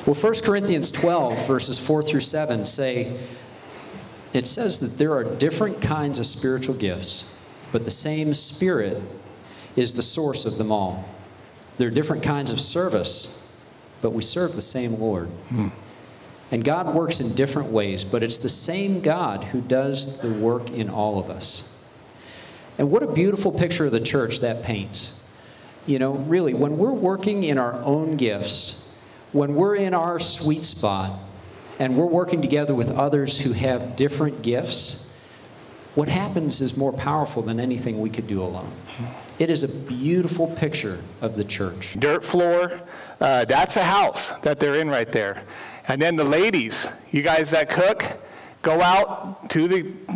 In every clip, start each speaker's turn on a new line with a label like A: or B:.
A: Well, 1 Corinthians 12, verses 4 through 7 it says that there are different kinds of spiritual gifts, but the same Spirit is the source of them all. There are different kinds of service, but we serve the same Lord. And God works in different ways, but it's the same God who does the work in all of us. And what a beautiful picture of the church that paints. You know, really, when we're working in our own gifts, when we're in our sweet spot, and we're working together with others who have different gifts, what happens is more powerful than anything we could do alone. It is a beautiful picture of the church.
B: Dirt floor, that's a house that they're in right there. And then the ladies, you guys that cook, go out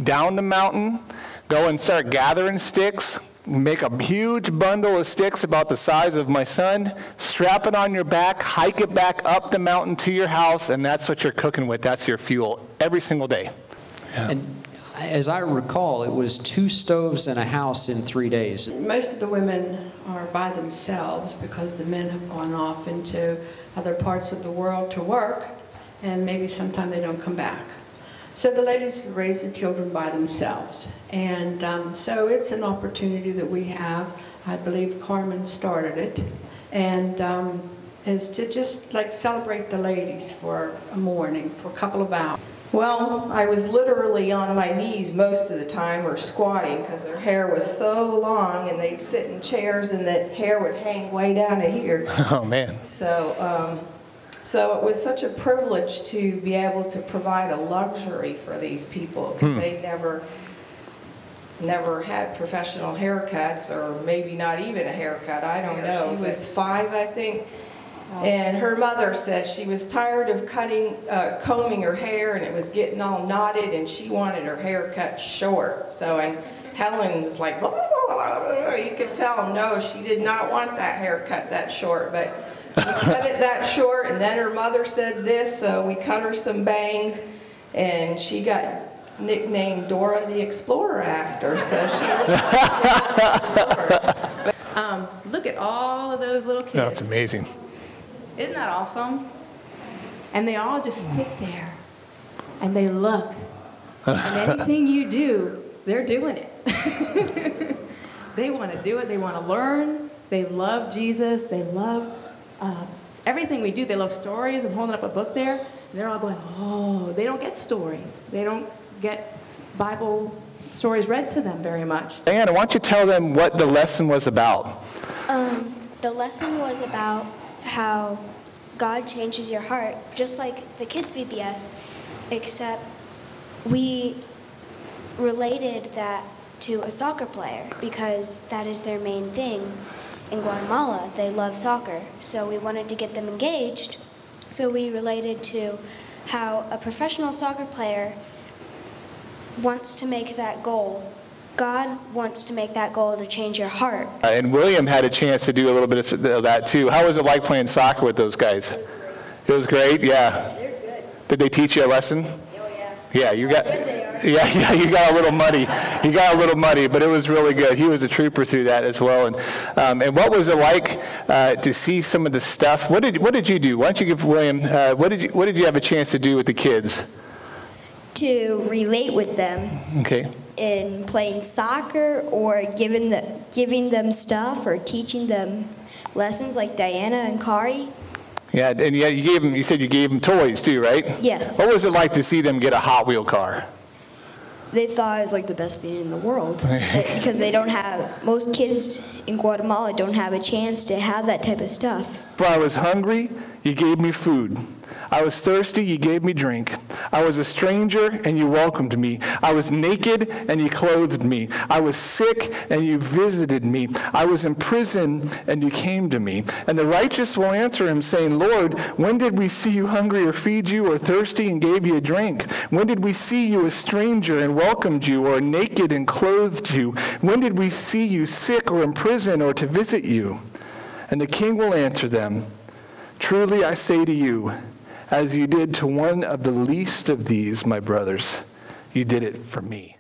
B: down the mountain, go and start gathering sticks, make a huge bundle of sticks about the size of my son, strap it on your back, hike it back up the mountain to your house, and that's what you're cooking with. That's your fuel every single day.
A: Yeah. And as I recall, it was 2 stoves in a house in 3 days.
C: Most of the women are by themselves because the men have gone off into other parts of the world to work, and maybe sometime they don't come back. So the ladies raise the children by themselves. And so it's an opportunity that we have. I believe Carmen started it. And is to just like celebrate the ladies for a morning, for a couple of hours.
D: Well, I was literally on my knees most of the time, or squatting, because their hair was so long, and they'd sit in chairs and that hair would hang way down to here.
B: Oh, man.
D: So it was such a privilege to be able to provide a luxury for these people, because they never had professional haircuts, or maybe not even a haircut, I don't know. She was 5, I think, and her mother said she was tired of combing her hair, and it was getting all knotted, and she wanted her hair cut short. So, and Helen was like, blah, blah, blah, blah. You could tell, no, she did not want that hair cut that short, but we cut it that short, and then her mother said this, so we cut her some bangs, and she got nicknamed Dora the Explorer after, so she looked like Dora the Explorer.
E: Look at all of those little kids.
B: That's amazing.
E: Isn't that awesome? And they all just sit there, and they look, and anything you do, they're doing it. They want to do it. They want to learn. They love Jesus. They love everything we do. They love stories. I'm holding up a book there. And they're all going, oh, they don't get stories. They don't get Bible stories read to them very much.
B: Diana, why don't you tell them what the lesson was about?
F: The lesson was about how God changes your heart, just like the kids' VBS, except we related that to a soccer player because that is their main thing. In Guatemala, they love soccer, so we wanted to get them engaged. So we related to how a professional soccer player wants to make that goal. God wants to make that goal to change your heart.
B: And William had a chance to do a little bit of that too. How was it like playing soccer with those guys? It was great, yeah.
F: They're good.
B: Did they teach you a lesson?
F: Oh yeah.
B: Yeah, you got.
F: Good they are.
B: Yeah, you got a little muddy. You got a little muddy, but it was really good. He was a trooper through that as well. And what was it like to see some of the stuff? What did you do? Why don't you give William? What did you have a chance to do with the kids?
G: To relate with them.
B: Okay.
G: In playing soccer, or giving them stuff, or teaching them lessons like Diana and Kari.
B: Yeah, and yeah, you said you gave them toys too, right?
G: Yes.
B: What was it like to see them get a Hot Wheel car?
G: They thought it was like the best thing in the world because they don't have, most kids in Guatemala don't have a chance to have that type of stuff.
B: If I was hungry, you gave me food. I was thirsty, you gave me drink. I was a stranger, and you welcomed me. I was naked, and you clothed me. I was sick, and you visited me. I was in prison, and you came to me. And the righteous will answer him, saying, Lord, when did we see you hungry or feed you, or thirsty and gave you a drink? When did we see you a stranger and welcomed you, or naked and clothed you? When did we see you sick or in prison or to visit you? And the king will answer them, truly I say to you, as you did to one of the least of these, my brothers, you did it for me.